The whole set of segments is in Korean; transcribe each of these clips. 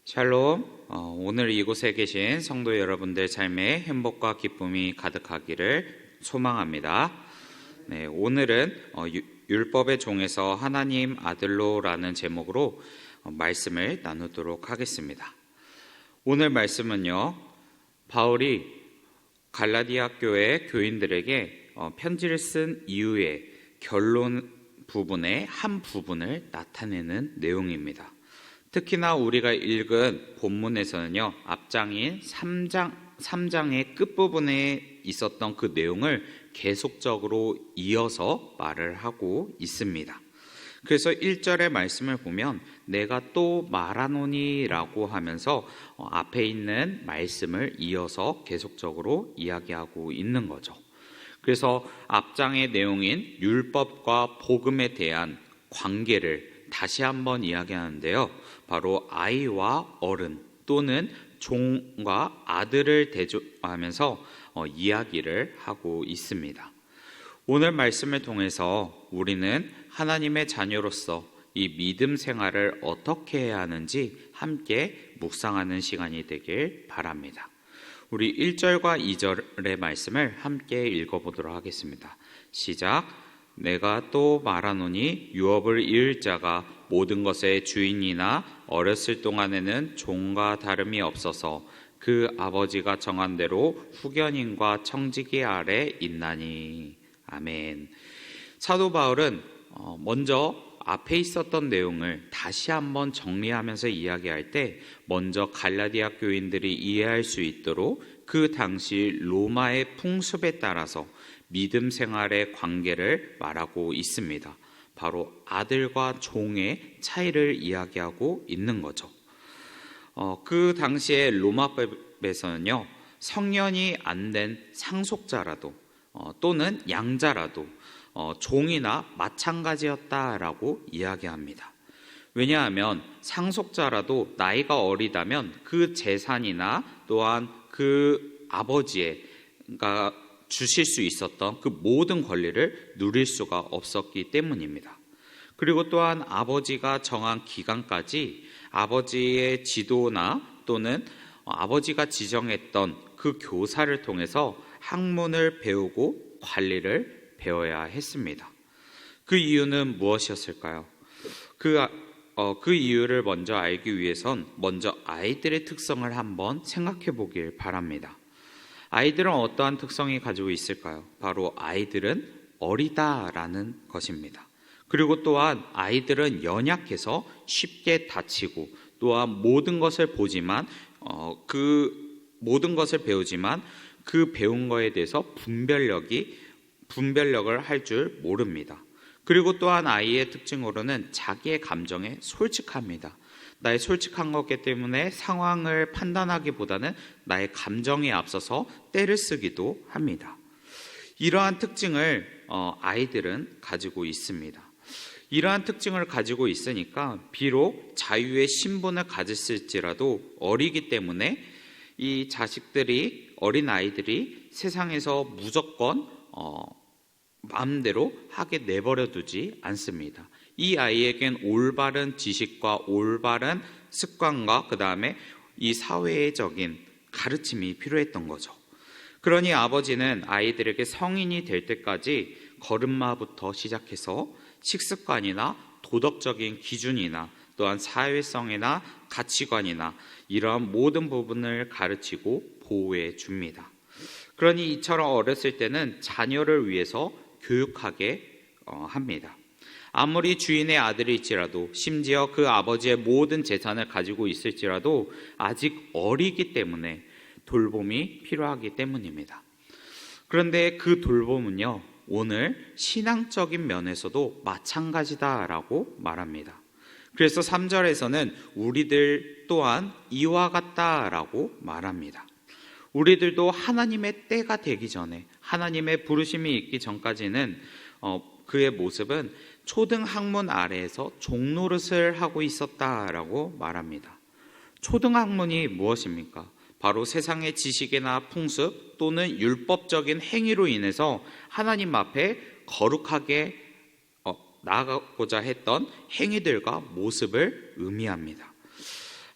샬롬. 오늘 이곳에 계신 성도 여러분들 삶에 행복과 기쁨이 가득하기를 소망합니다. 네, 오늘은 율법의 종에서 하나님 아들로라는 제목으로 말씀을 나누도록 하겠습니다. 오늘 말씀은요, 바울이 갈라디아 교회 교인들에게 편지를 쓴 이후에 결론 부분의 한 부분을 나타내는 내용입니다. 특히나 우리가 읽은 본문에서는요, 앞장인 3장의 끝부분에 있었던 그 내용을 계속적으로 이어서 말을 하고 있습니다. 그래서 1절의 말씀을 보면 내가 또 말하노니 라고 하면서 앞에 있는 말씀을 이어서 계속적으로 이야기하고 있는 거죠. 그래서 앞장의 내용인 율법과 복음에 대한 관계를 다시 한번 이야기하는데요, 바로 아이와 어른 또는 종과 아들을 대조하면서 이야기를 하고 있습니다. 오늘 말씀을 통해서 우리는 하나님의 자녀로서 이 믿음 생활을 어떻게 해야 하는지 함께 묵상하는 시간이 되길 바랍니다. 우리 1절과 2절의 말씀을 함께 읽어보도록 하겠습니다. 시작. 내가 또 말하노니 유업을 이을 자가 모든 것의 주인이나 어렸을 동안에는 종과 다름이 없어서 그 아버지가 정한 대로 후견인과 청지기 아래 있나니. 아멘. 사도 바울은 먼저 앞에 있었던 내용을 다시 한번 정리하면서 이야기할 때 먼저 갈라디아 교인들이 이해할 수 있도록 그 당시 로마의 풍습에 따라서 믿음 생활의 관계를 말하고 있습니다. 바로 아들과 종의 차이를 이야기하고 있는 거죠. 그 당시에 로마법에서는요, 성년이 안 된 상속자라도 또는 양자라도 종이나 마찬가지였다라고 이야기합니다. 왜냐하면 상속자라도 나이가 어리다면 그 재산이나 또한 그 아버지가 주실 수 있었던 그 모든 권리를 누릴 수가 없었기 때문입니다. 그리고 또한 아버지가 정한 기간까지 아버지의 지도나 또는 아버지가 지정했던 그 교사를 통해서 학문을 배우고 관리를 배워야 했습니다. 그 이유는 무엇이었을까요? 그 이유를 먼저 알기 위해선 먼저 아이들의 특성을 한번 생각해 보길 바랍니다. 아이들은 어떠한 특성이 가지고 있을까요? 바로 아이들은 어리다라는 것입니다. 그리고 또한 아이들은 연약해서 쉽게 다치고 또한 모든 것을 보지만 모든 것을 배우지만 그 배운 거에 대해서 분별력을 할 줄 모릅니다. 그리고 또한 아이의 특징으로는 자기의 감정에 솔직합니다. 나의 솔직한 거기 때문에 상황을 판단하기보다는 나의 감정에 앞서서 때를 쓰기도 합니다. 이러한 특징을 아이들은 가지고 있습니다. 이러한 특징을 가지고 있으니까 비록 자유의 신분을 가졌을지라도 어리기 때문에 이 어린 아이들이 세상에서 무조건 마음대로 하게 내버려 두지 않습니다. 이 아이에겐 올바른 지식과 올바른 습관과 그 다음에 이 사회적인 가르침이 필요했던 거죠. 그러니 아버지는 아이들에게 성인이 될 때까지 걸음마부터 시작해서 식습관이나 도덕적인 기준이나 또한 사회성이나 가치관이나 이러한 모든 부분을 가르치고 보호해 줍니다. 그러니 이처럼 어렸을 때는 자녀를 위해서 교육하게 합니다. 아무리 주인의 아들일지라도 심지어 그 아버지의 모든 재산을 가지고 있을지라도 아직 어리기 때문에 돌봄이 필요하기 때문입니다. 그런데 그 돌봄은요, 오늘 신앙적인 면에서도 마찬가지다라고 말합니다. 그래서 3절에서는 우리들 또한 이와 같다라고 말합니다. 우리들도 하나님의 때가 되기 전에, 하나님의 부르심이 있기 전까지는 그의 모습은 초등학문 아래에서 종노릇을 하고 있었다라고 말합니다. 초등학문이 무엇입니까? 바로 세상의 지식이나 풍습 또는 율법적인 행위로 인해서 하나님 앞에 거룩하게 나아가고자 했던 행위들과 모습을 의미합니다.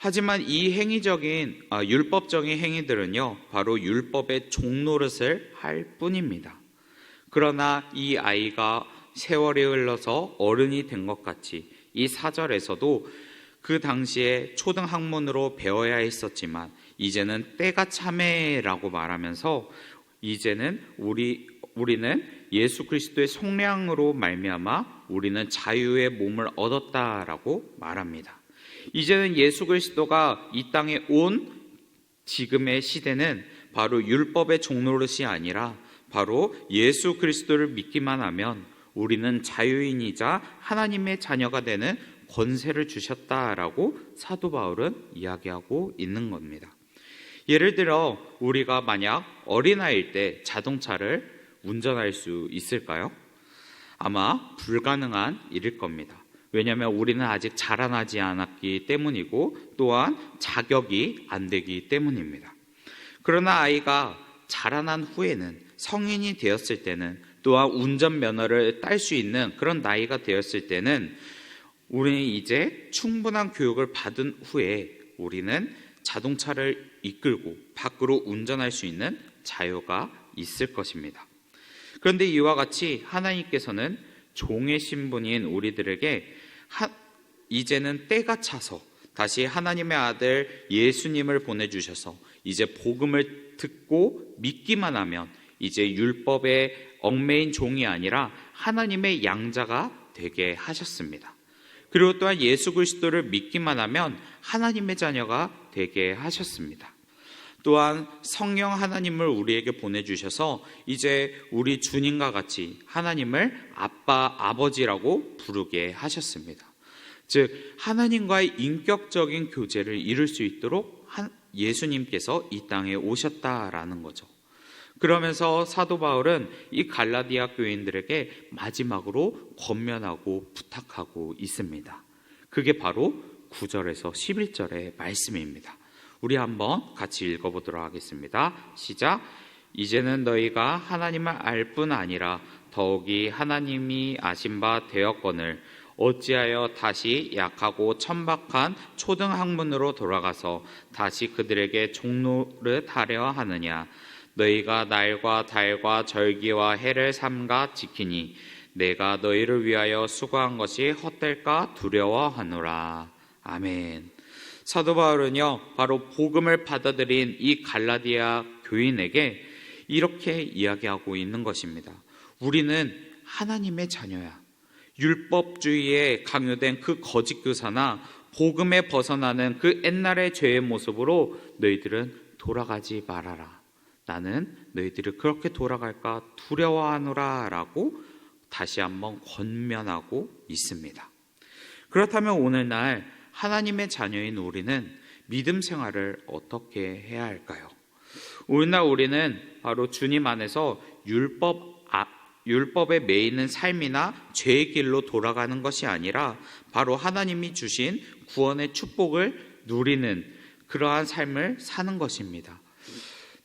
하지만 이 율법적인 행위들은요, 바로 율법의 종노릇을 할 뿐입니다. 그러나 이 아이가 세월이 흘러서 어른이 된 것 같이 이 4절에서도 그 당시에 초등학문으로 배워야 했었지만 이제는 때가 참해라고 말하면서 이제는 우리는 예수 그리스도의 속량으로 말미암아 우리는 자유의 몸을 얻었다라고 말합니다. 이제는 예수 그리스도가 이 땅에 온 지금의 시대는 바로 율법의 종노릇이 아니라 바로 예수 그리스도를 믿기만 하면 우리는 자유인이자 하나님의 자녀가 되는 권세를 주셨다라고 사도 바울은 이야기하고 있는 겁니다. 예를 들어 우리가 만약 어린아이일 때 자동차를 운전할 수 있을까요? 아마 불가능한 일일 겁니다. 왜냐하면 우리는 아직 자라나지 않았기 때문이고 또한 자격이 안 되기 때문입니다. 그러나 아이가 자라난 후에는 성인이 되었을 때는 또한 운전면허를 딸 수 있는 그런 나이가 되었을 때는 우리는 이제 충분한 교육을 받은 후에 우리는 자동차를 이끌고 밖으로 운전할 수 있는 자유가 있을 것입니다. 그런데 이와 같이 하나님께서는 종의 신분인 우리들에게 이제는 때가 차서 다시 하나님의 아들 예수님을 보내주셔서 이제 복음을 듣고 믿기만 하면 이제 율법의 얽매인 종이 아니라 하나님의 양자가 되게 하셨습니다. 그리고 또한 예수 그리스도를 믿기만 하면 하나님의 자녀가 되게 하셨습니다. 또한 성령 하나님을 우리에게 보내주셔서 이제 우리 주님과 같이 하나님을 아빠, 아버지라고 부르게 하셨습니다. 즉 하나님과의 인격적인 교제를 이룰 수 있도록 예수님께서 이 땅에 오셨다라는 거죠. 그러면서 사도 바울은 이 갈라디아 교인들에게 마지막으로 권면하고 부탁하고 있습니다. 그게 바로 9절에서 11절의 말씀입니다. 우리 한번 같이 읽어보도록 하겠습니다. 시작. 이제는 너희가 하나님을 알 뿐 아니라 더욱이 하나님이 아신 바 되었거늘 어찌하여 다시 약하고 천박한 초등학문으로 돌아가서 다시 그들에게 종노릇하려 하느냐. 너희가 날과 달과 절기와 해를 삼가 지키니 내가 너희를 위하여 수고한 것이 헛될까 두려워하노라. 아멘. 사도 바울은요, 바로 복음을 받아들인 이 갈라디아 교인에게 이렇게 이야기하고 있는 것입니다. 우리는 하나님의 자녀야. 율법주의에 강요된 그 거짓 교사나 복음에 벗어나는 그 옛날의 죄의 모습으로 너희들은 돌아가지 말아라. 나는 너희들이 그렇게 돌아갈까 두려워하노라 라고 다시 한번 권면하고 있습니다. 그렇다면 오늘날 하나님의 자녀인 우리는 믿음 생활을 어떻게 해야 할까요? 오늘날 우리는 바로 주님 안에서 율법에 매이는 삶이나 죄의 길로 돌아가는 것이 아니라 바로 하나님이 주신 구원의 축복을 누리는 그러한 삶을 사는 것입니다.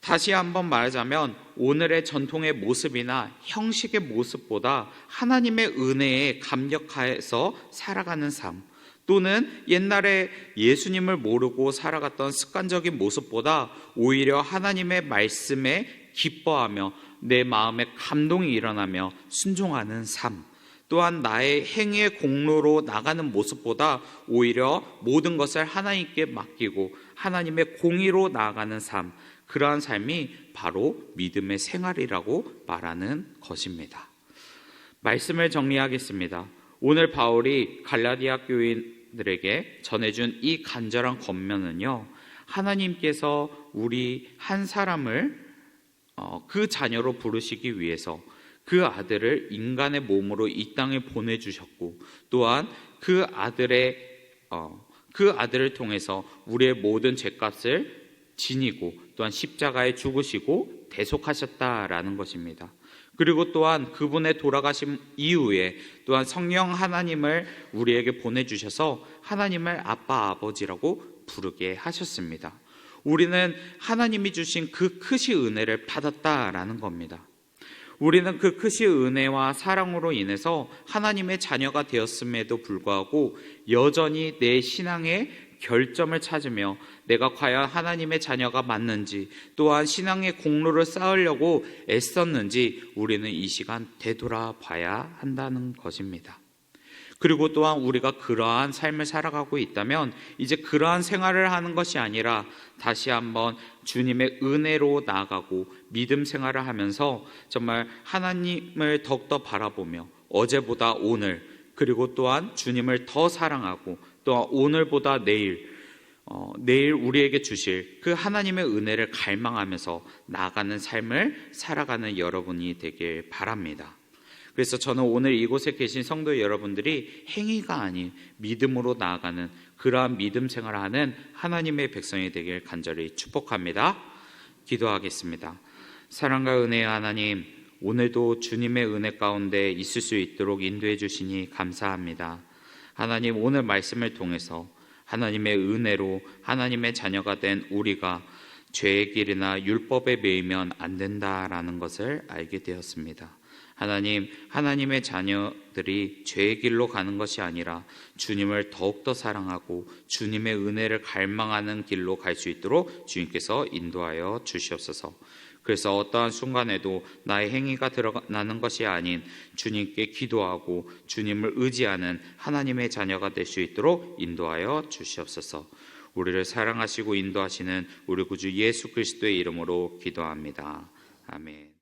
다시 한번 말하자면 오늘의 전통의 모습이나 형식의 모습보다 하나님의 은혜에 감격해서 살아가는 삶, 또는 옛날에 예수님을 모르고 살아갔던 습관적인 모습보다 오히려 하나님의 말씀에 기뻐하며 내 마음에 감동이 일어나며 순종하는 삶, 또한 나의 행위의 공로로 나가는 모습보다 오히려 모든 것을 하나님께 맡기고 하나님의 공의로 나아가는 삶, 그러한 삶이 바로 믿음의 생활이라고 말하는 것입니다. 말씀을 정리하겠습니다. 오늘 바울이 갈라디아 교인들에게 전해준 이 간절한 권면은요, 하나님께서 우리 한 사람을 그 자녀로 부르시기 위해서 그 아들을 인간의 몸으로 이 땅에 보내주셨고, 또한 그 아들을 통해서 우리의 모든 죄값을 지니고 또한 십자가에 죽으시고 대속하셨다라는 것입니다. 그리고 또한 그분의 돌아가심 이후에 또한 성령 하나님을 우리에게 보내주셔서 하나님을 아빠, 아버지라고 부르게 하셨습니다. 우리는 하나님이 주신 그 크신 은혜를 받았다라는 겁니다. 우리는 그 크신 은혜와 사랑으로 인해서 하나님의 자녀가 되었음에도 불구하고 여전히 내 신앙의 결점을 찾으며 내가 과연 하나님의 자녀가 맞는지, 또한 신앙의 공로를 쌓으려고 애썼는지 우리는 이 시간 되돌아봐야 한다는 것입니다. 그리고 또한 우리가 그러한 삶을 살아가고 있다면 이제 그러한 생활을 하는 것이 아니라 다시 한번 주님의 은혜로 나아가고 믿음 생활을 하면서 정말 하나님을 더욱더 바라보며 어제보다 오늘, 그리고 또한 주님을 더 사랑하고 또한 오늘보다 내일 우리에게 주실 그 하나님의 은혜를 갈망하면서 나아가는 삶을 살아가는 여러분이 되길 바랍니다. 그래서 저는 오늘 이곳에 계신 성도 여러분들이 행위가 아닌 믿음으로 나아가는 그러한 믿음 생활을 하는 하나님의 백성이 되길 간절히 축복합니다. 기도하겠습니다. 사랑과 은혜의 하나님, 오늘도 주님의 은혜 가운데 있을 수 있도록 인도해 주시니 감사합니다. 하나님, 오늘 말씀을 통해서 하나님의 은혜로 하나님의 자녀가 된 우리가 죄의 길이나 율법에 매이면 안 된다라는 것을 알게 되었습니다. 하나님, 하나님의 자녀들이 죄의 길로 가는 것이 아니라 주님을 더욱더 사랑하고 주님의 은혜를 갈망하는 길로 갈 수 있도록 주님께서 인도하여 주시옵소서. 그래서 어떠한 순간에도 나의 행위가 드러나는 것이 아닌 주님께 기도하고 주님을 의지하는 하나님의 자녀가 될 수 있도록 인도하여 주시옵소서. 우리를 사랑하시고 인도하시는 우리 구주 예수 그리스도의 이름으로 기도합니다. 아멘.